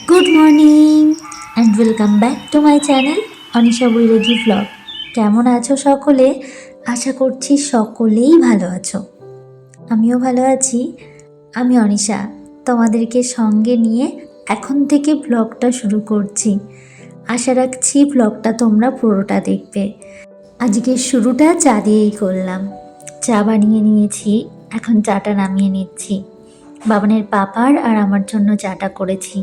Good morning and welcome back to my channel Anisha Bairagi blog. কেমন আছো সকলে? আশা করছি সকলেই ভালো আছো। আমিও ভালো আছি। আমি অনিশা, তোমাদেরকে সঙ্গে নিয়ে এখন থেকে ব্লগটা শুরু করছি। আশা রাখছি ব্লগটা তোমরা পুরোটা দেখবে। আজকের শুরুটা চা দিয়েই করলাম। চা বানিয়ে নিয়েছি, এখন চাটা নামিয়ে নিচ্ছি। বাবানের পাপার আর আমার জন্য চাটা করেছি।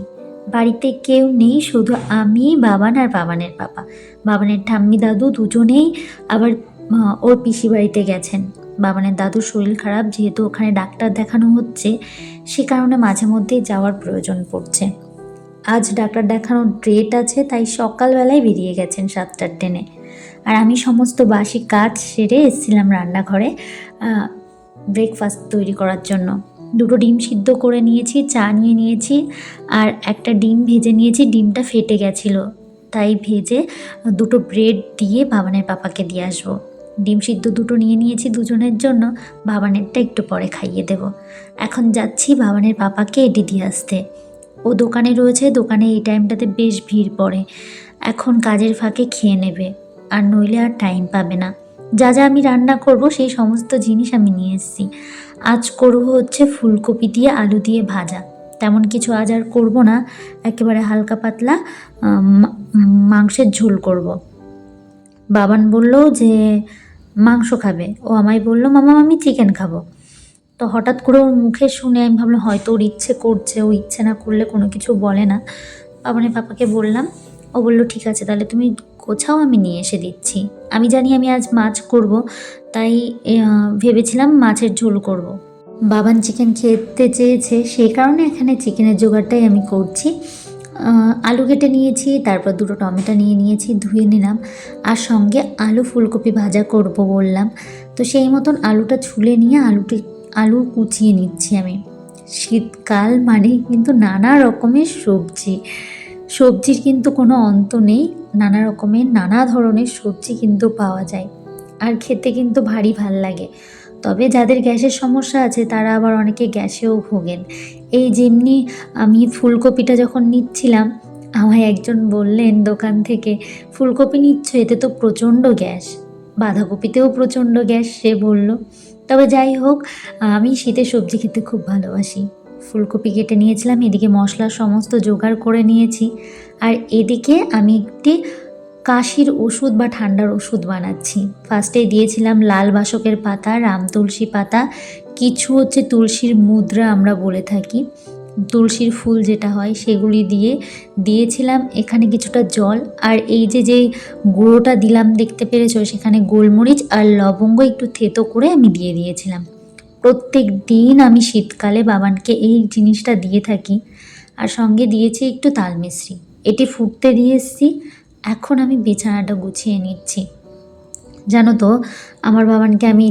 বাড়িতে কেউ নেই, শুধু আমি, বাবান আর বাবানের পাপা। বাবানের ঠাম্মি দাদু দুজনেই আবার ওর পিসি বাড়িতে গেছেন। বাবানের দাদুর শরীর খারাপ, যেহেতু ওখানে ডাক্তার দেখানো হচ্ছে, সে কারণে মাঝে মধ্যেই যাওয়ার প্রয়োজন পড়ছে। আজ ডাক্তার দেখানোর ডেট আছে, তাই সকালবেলায় বেরিয়ে গেছেন 7টার ট্রেনে। আর আমি সমস্ত বাসি কাজ সেরে এসেছিলাম রান্নাঘরে ব্রেকফাস্ট তৈরি করার জন্য। দুটো ডিম সিদ্ধ করে নিয়েছি, চা নিয়ে নিয়েছি, আর একটা ডিম ভেজে নিয়েছি। ডিমটা ফেটে গেছিলো, তাই ভেজে দুটো ব্রেড দিয়ে বাবানের পাপাকে দিয়ে আসবো। ডিম সিদ্ধ দুটো নিয়ে নিয়েছি দুজনের জন্য, বাবানেরটা একটু পরে খাইয়ে দেব। এখন যাচ্ছি বাবানের পাপাকে এটি দিয়ে আসতে। ও দোকানে রয়েছে, দোকানে এই টাইমটাতে বেশ ভিড় পড়ে। এখন কাজের ফাঁকে খেয়ে নেবে, আর নইলে আর টাইম পাবে না। যা যা আমি রান্না করব সেই সমস্ত জিনিস আমি নিয়ে এসেছি। আজ করব হচ্ছে ফুলকপি দিয়ে আলু দিয়ে ভাজা। তেমন কিছু আজ আর করবো না, একেবারে হালকা পাতলা মাংসের ঝোল করব। বাবান বলল যে মাংস খাবে, ও আমায় বলল মামা আমি চিকেন খাবো। তো হঠাৎ করে ওর মুখে শুনে আমি ভাবলাম হয়তো ওর ইচ্ছে করছে, ও ইচ্ছে না করলে কোনো কিছু বলে না। বাবানের পাপাকে বললাম, ও বললো ঠিক আছে তাহলে তুমি গোছাও, আমি নিয়ে এসে দিচ্ছি। আমি জানি আমি আজ মাছ করব, তাই ভেবেছিলাম মাছের ঝোল করব। বাবান চিকেন খেতে চেয়েছে, সেই কারণে এখানে চিকেনের জোগাড়টাই আমি করছি। আলু কেটে নিয়েছি, তারপর দুটো টমেটো নিয়ে নিয়েছি, ধুয়ে নিলাম, আর সঙ্গে আলু ফুলকপি ভাজা করব বললাম। তো সেই মতন আলুটা ছুলে নিয়ে আলু কুচিয়ে নিচ্ছি আমি। শীতকাল মানে কিন্তু নানা রকমের সবজির কিন্তু কোনো অন্ত নেই। নানা রকমের নানা ধরনের সবজি কিন্তু পাওয়া যায়, আর খেতে কিন্তু ভারী ভাল লাগে। তবে যাদের গ্যাসের সমস্যা আছে তারা আবার অনেকে গ্যাসেও ভোগেন। এই যেমনি আমি ফুলকপিটা যখন নিচ্ছিলাম, আমায় একজন বললেন দোকান থেকে, ফুলকপি নিচ্ছ এতে তো প্রচণ্ড গ্যাস, বাঁধাকপিতেও প্রচণ্ড গ্যাস সে বলল। তবে যাই হোক, আমি শীতের সবজি খেতে খুব ভালোবাসি। ফুলকপি কেটে নিয়েছিলাম, এদিকে মশলার সমস্ত জোগাড় করে নিয়েছি, আর এদিকে আমি একটি কাশির ওষুধ বা ঠান্ডার ওষুধ বানাচ্ছি। ফার্স্টে দিয়েছিলাম লাল বাসকের পাতা, রাম তুলসী পাতা, কিছু হচ্ছে তুলসীর মুদ্রা আমরা বলে থাকি, তুলসীর ফুল যেটা হয় সেগুলি দিয়েছিলাম এখানে কিছুটা জল। আর এই যে গুঁড়োটা দিলাম দেখতে পেরেছো, সেখানে গোলমরিচ আর লবঙ্গ একটু থেতো করে আমি দিয়ে দিয়েছিলাম। প্রত্যেক দিন আমি শীতকালে বাবানকে এই জিনিসটা দিয়ে থাকি। আর সঙ্গে দিয়েছি একটু তাল মিছরি, এটি ফুটতে দিয়ে এসেছি। এখন আমি বিছানাটা গুছিয়ে নিচ্ছি। জানো তো, আমার বাবানকে আমি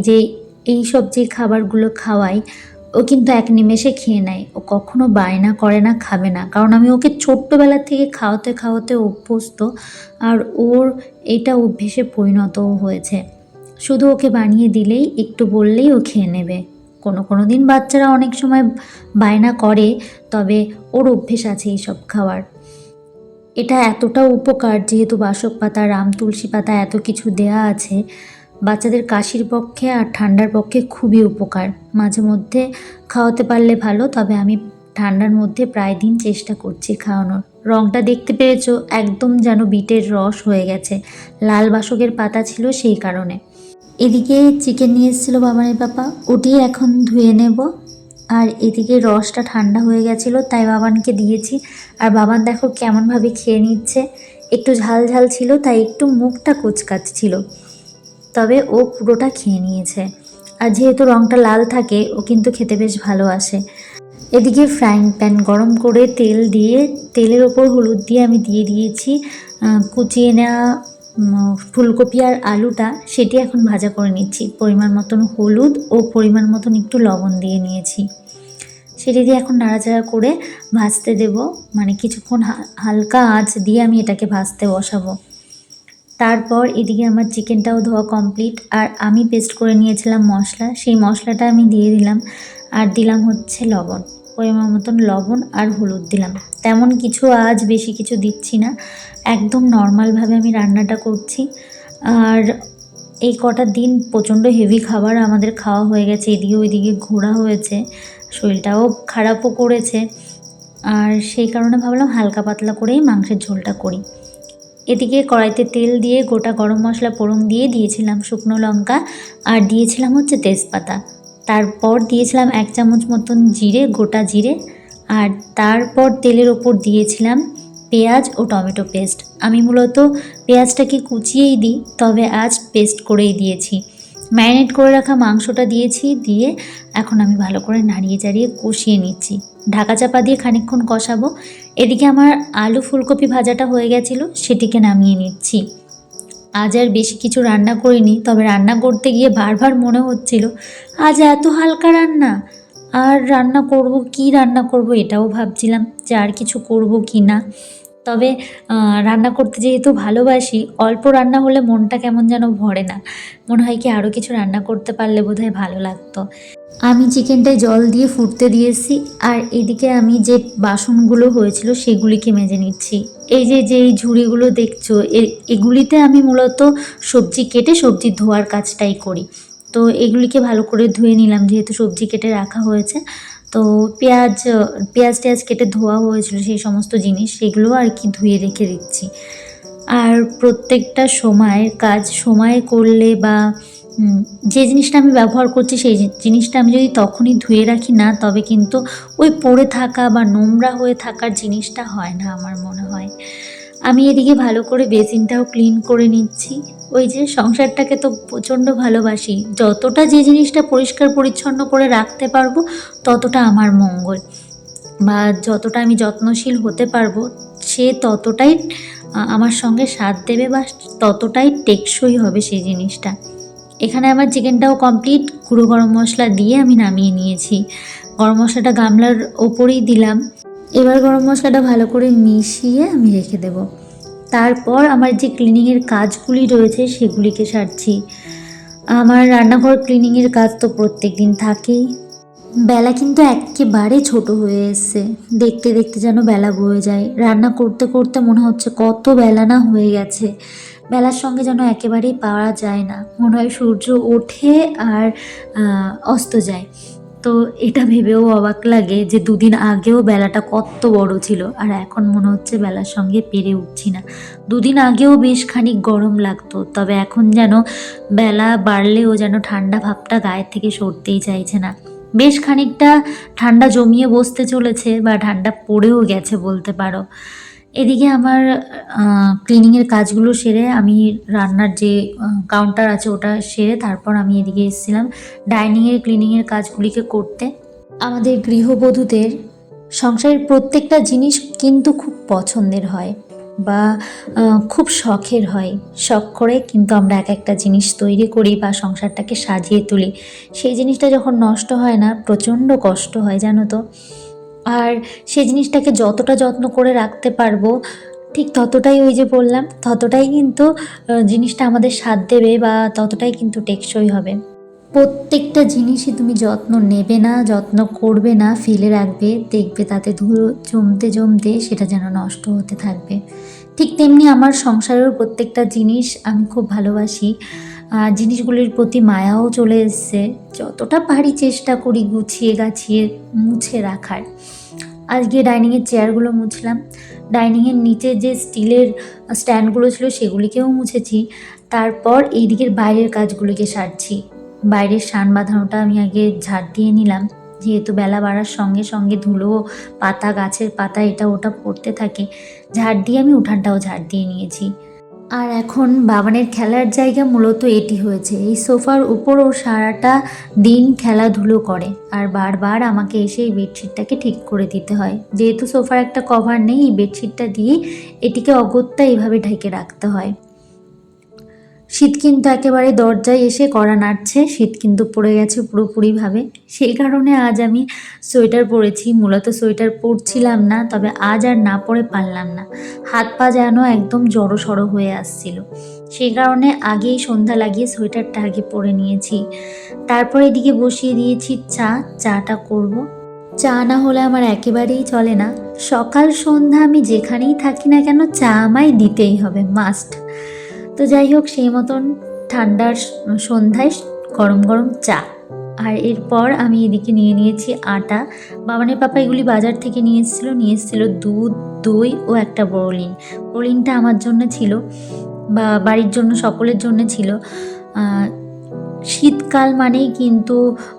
এই সব যে খাবারগুলো খাওয়াই, ও কিন্তু এক নিমেষে খেয়ে নেয়। ও কখনো বায়না করে না খাবে না, কারণ আমি ওকে ছোট্টবেলা থেকে খাওয়াতে খাওয়াতে অভ্যস্ত, আর ওর এটা অভ্যেসে পরিণতও হয়েছে। শুধু ওকে বানিয়ে দিলেই, একটু বললেই ও খেয়ে নেবে। কোনো দিন বাচ্চারা অনেক সময় বায়না করে, তবে ওর অভ্যেস আছে এইসব খাওয়ার। এটা এতটা উপকার, যেহেতু বাসক পাতা, রাম তুলসী পাতা এত কিছু দেয়া আছে, বাচ্চাদের কাশির পক্ষে আর ঠান্ডার পক্ষে খুবই উপকার। মাঝে মধ্যে খাওয়াতে পারলে ভালো, তবে আমি ঠান্ডার মধ্যে প্রায় দিন চেষ্টা করছি খাওয়ানোর। রঙটা দেখতে পেরেছো, একদম যেন বিটের রস হয়ে গেছে, লাল বাসকের পাতা ছিল সেই কারণে। এদিকে চিকেন নিয়ে এসেছিলো বাবানের পাপা, ওটি এখন ধুয়ে নেব। আর এদিকে রসটা ঠান্ডা হয়ে গেছিলো, তাই বাবানকে দিয়েছি। আর বাবান দেখো কেমনভাবে খেয়ে নিচ্ছে, একটু ঝাল ঝাল ছিল তাই একটু মুখটা কুচকাচ্ছিল, তবে ও পুরোটা খেয়ে নিয়েছে। আর যেহেতু রঙটা লাল থাকে, ও কিন্তু খেতে বেশ ভালোবাসে। এদিকে ফ্রাইং প্যান গরম করে তেলের ওপর হলুদ দিয়ে আমি দিয়ে দিয়েছি কুচিয়ে নেওয়া ফুলকপি আর আলুটা, সেটি এখন ভাজা করে নিচ্ছি। পরিমাণ মতন হলুদ ও পরিমাণ মতন একটু লবণ দিয়ে নিয়েছি, সেটি দিয়ে এখন নাড়াচাড়া করে ভাজতে দেব। মানে কিছুক্ষণ হালকা আঁচ দিয়ে আমি এটাকে ভাজতে বসাবো। তারপর এদিকে আমার চিকেনটাও ধোয়া কমপ্লিট, আর আমি পেস্ট করে নিয়েছিলাম মশলা, সেই মশলাটা আমি দিয়ে দিলাম, আর দিলাম হচ্ছে লবণ। পরিমাণ মতন লবণ আর হলুদ দিলাম। তেমন কিছু আজ বেশি কিছু দিচ্ছি না, একদম নর্মালভাবে আমি রান্নাটা করছি। আর এই কটা দিন প্রচণ্ড হেভি খাবার আমাদের খাওয়া হয়ে গেছে, এদিকে ওইদিকে ঘোরা হয়েছে, শরীরটাও খারাপও করেছে। আর সেই কারণে ভাবলাম হালকা পাতলা করেই মাংসের ঝোলটা করি। এদিকে কড়াইতে তেল দিয়ে গোটা গরম মশলা ফোড়ন দিয়ে দিয়েছিলাম শুকনো লঙ্কা আর দিয়েছিলাম হচ্ছে তেজপাতা। তারপর দিয়েছিলাম 1 চামচ মতন জিরে, গোটা জিরে। আর তারপর তেলের ওপর দিয়েছিলাম পেঁয়াজ ও টমেটো পেস্ট। আমি মূলত পেঁয়াজটাকে কুচিয়েই দিই, তবে আজ পেস্ট করেই দিয়েছি। ম্যারিনেট করে রাখা মাংসটা দিয়েছি, দিয়ে এখন আমি ভালো করে নাড়িয়ে চাড়িয়ে কষিয়ে নিচ্ছি। ঢাকা চাপা দিয়ে খানিকক্ষণ কষাবো। এদিকে আমার আলু ফুলকপি ভাজাটা হয়ে গেছিলো, সেটিকে নামিয়ে নিচ্ছি। আজ আর বেশি কিছু রান্না করিনি, তবে রান্না করতে গিয়ে বারবার মনে হচ্ছিল আজ এত হালকা রান্না, আর রান্না করব কি রান্না করব এটাও ভাবছিলাম যে আর কিছু করব কি না। তবে রান্না করতে যেহেতু ভালোবাসি, অল্প রান্না হলে মনটা কেমন যেন ভরে না, মনে হয় কি আরও কিছু রান্না করতে পারলে বোধহয় ভালো লাগতো। আমি চিকেনটায় জল দিয়ে ফুটতে দিয়েছি, আর এদিকে আমি যে বাসনগুলো হয়েছিল সেগুলিকে মেজে নিচ্ছি। এই যে যেই ঝুড়িগুলো দেখছো, এগুলিতে আমি মূলত সবজি কেটে সবজি ধোয়ার কাজটাই করি। তো এগুলিকে ভালো করে ধুয়ে নিলাম, যেহেতু সবজি কেটে রাখা হয়েছে। তো পেঁয়াজ টেয়াজ কেটে ধোয়া হয়েছিল, সেই সমস্ত জিনিস সেগুলো আর কি ধুয়ে রেখে দিচ্ছি। আর প্রত্যেকটা সময়ের কাজ সময়ে করলে বা যে জিনিসটা আমি ব্যবহার করছি সেই জিনিসটা আমি যদি তখনই ধুয়ে রাখি না, তবে কিন্তু ওই পড়ে থাকা বা নোংরা হয়ে থাকার জিনিসটা হয় না আমার মনে হয়। আমি এদিকে ভালো করে বেসিনটাও ক্লিন করে নিচ্ছি। ওই যে সংসারটাকে তো প্রচণ্ড ভালোবাসি, যতটা যে জিনিসটা পরিষ্কার পরিচ্ছন্ন করে রাখতে পারবো ততটা আমার মঙ্গল, বা যতটা আমি যত্নশীল হতে পারবো সে ততটাই আমার সঙ্গে সাথ দেবে, বা ততটাই টেকসই হবে সেই জিনিসটা। এখানে আমার চিকেনটাও কমপ্লিট, গুঁড়ো গরম মশলা দিয়ে আমি নামিয়ে নিয়েছি। গরম মশলাটা গামলার ওপরেই দিলাম। এবার গরম মশলাটা ভালো করে মিশিয়ে আমি রেখে দেব। তারপর আমার যে ক্লিনিংয়ের কাজগুলি রয়েছে সেগুলিকে সারছি। আমার রান্নাঘর ক্লিনিংয়ের কাজ তো প্রত্যেক দিন থাকেই। বেলা কিন্তু একেবারে ছোট হয়ে এসছে, দেখতে দেখতে যেন বেলা বয়ে যায়। রান্না করতে করতে মনে হচ্ছে কত বেলা না হয়ে গেছে, বেলার সঙ্গে যেন একেবারেই পারা যায় না, মনে হয় সূর্য ওঠে আর অস্ত যায়। তো এটা ভেবেও অবাক লাগে যে 2 দিন আগেও বেলাটা কত বড় ছিল, আর এখন মনে হচ্ছে বেলার সঙ্গে পেরে উঠছি না। 2 দিন আগেও বেশ খানিক গরম লাগতো, তবে এখন যেন বেলা বাড়লেও যেন ঠান্ডা ভাবটা গায়ের থেকে সরতেই চাইছে না। বেশ খানিকটা ঠান্ডা জমিয়ে বসতে চলেছে, বা ঠান্ডা পড়েও গেছে বলতে পারো। এদিকে আমার ক্লিনিংয়ের কাজগুলো সেরে আমি রান্নার যে কাউন্টার আছে ওটা সেরে তারপর আমি এদিকে এসেছিলাম ডাইনিংয়ের ক্লিনিংয়ের কাজগুলিকে করতে। আমাদের গৃহবধূদের সংসারের প্রত্যেকটা জিনিস কিন্তু খুব পছন্দের হয়, বা খুব শখের হয়। শখ করে কিন্তু আমরা এক একটা জিনিস তৈরি করি বা সংসারটাকে সাজিয়ে তুলি। সেই জিনিসটা যখন নষ্ট হয় না, প্রচণ্ড কষ্ট হয় জানো তো। আর সেই জিনিসটাকে যতটা যত্ন করে রাখতে পারবো, ঠিক ততটাই ওই যে বললাম, ততটাই কিন্তু জিনিসটা আমাদের স্বাদ দেবে, বা ততটাই কিন্তু টেকসই হবে। প্রত্যেকটা জিনিসই তুমি যত্ন নেবে না, যত্ন করবে না, ফেলে রাখবে, দেখবে তাতে ধুলো জমতে জমতে সেটা যেন নষ্ট হতে থাকবে। ঠিক তেমনি আমার সংসারের প্রত্যেকটা জিনিস আমি খুব ভালোবাসি, জিনিসগুলির প্রতি মায়াও চলে এসছে। যতটা পারি চেষ্টা করি গুছিয়ে গাছিয়ে মুছে রাখার। আজকে ডাইনিংয়ের চেয়ারগুলো মুছলাম, ডাইনিংয়ের নিচে যে স্টিলের স্ট্যান্ডগুলো ছিল সেগুলিকেও মুছেছি। তারপর এই দিকের বাইরের কাজগুলিকে সারছি। বাইরের সান বাঁধানোটা আমি আগে ঝাড় দিয়ে নিলাম, যেহেতু বেলা বাড়ার সঙ্গে সঙ্গে ধুলো, পাতা, গাছের পাতা এটা ওটা পড়তে থাকে। ঝাড় দিয়ে আমি উঠানটাও ঝাড় দিয়ে নিয়েছি। আর এখন বাবানের খেলার জায়গা মূলত এটি হয়েছে। এই সোফার উপর ও সারাটা দিন খেলাধুলো করে, আর বারবার আমাকে এসে এই বেডশিটটাকে ঠিক করে দিতে হয়। যেহেতু সোফার একটা কভার নেই, এই বেডশিটটা দিয়ে এটিকে অগত্যা এইভাবে ঢেকে রাখতে হয়। শীত কিন্তু একেবারে দরজায় এসে কড়া নাড়ছে, শীত কিন্তু পড়ে গেছে পুরোপুরিভাবে। সেই কারণে আজ আমি সোয়েটার পরেছি। মূলত সোয়েটার পরছিলাম না, তবে আজ আর না পরে পারলাম না। হাত পা যেন একদম জড়সড় হয়ে আসছিল, সেই কারণে আগেই সন্ধ্যা লাগিয়ে সোয়েটারটা আগে পরে নিয়েছি। তারপর এদিকে বসিয়ে দিয়েছি চাটা করব। চা না হলে আমার একেবারেই চলে না। সকাল সন্ধ্যা আমি যেখানেই থাকি না কেন চা আমায় দিতেই হবে, মাস্ট। তো যাই হোক, সেই মতন ঠান্ডার সন্ধ্যায় গরম গরম চা। আর এরপর আমি এদিকে নিয়ে নিয়েছি আটা। বাবানের পাপা এগুলি বাজার থেকে নিয়ে এসেছিলো দুধ, দই ও একটা বোরোলিন। বোরোলিনটা আমার জন্য ছিল, বা বাড়ির জন্য, সকলের জন্য ছিল। শীতকাল মানেই কিন্তু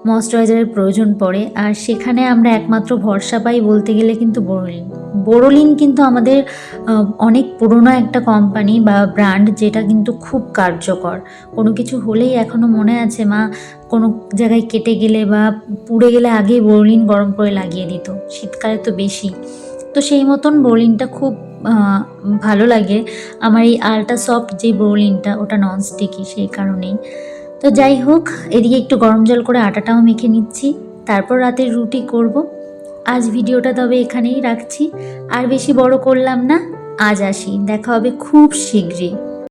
ময়েশ্চারাইজারের প্রয়োজন পড়ে, আর সেখানে আমরা একমাত্র ভরসা পাই বলতে গেলে কিন্তু বোরোলিন। বোরোলিন কিন্তু আমাদের অনেক পুরনো একটা কোম্পানি বা ব্র্যান্ড, যেটা কিন্তু খুব কার্যকর। কোনো কিছু হলেই এখনও মনে আছে মা কোনো জায়গায় কেটে গেলে বা পুড়ে গেলে আগে বোরোলিন গরম করে লাগিয়ে দিত, শীতকালে তো বেশি। তো সেই মতন বোরোলিনটা খুব ভালো লাগে আমার। এই আলট্রা সফট যে বোরোলিনটা, ওটা ননস্টিকি, সেই কারণেই। তো যাই হোক, এদিকে একটু গরম জল করে আটাটাও মেখে নিচ্ছি, তারপর রাতের রুটি করব। আজ ভিডিওটা তবে এখানেই রাখছি, আর বেশি বড় করলাম না। আজ আসি, দেখা হবে খুব শীঘ্রই।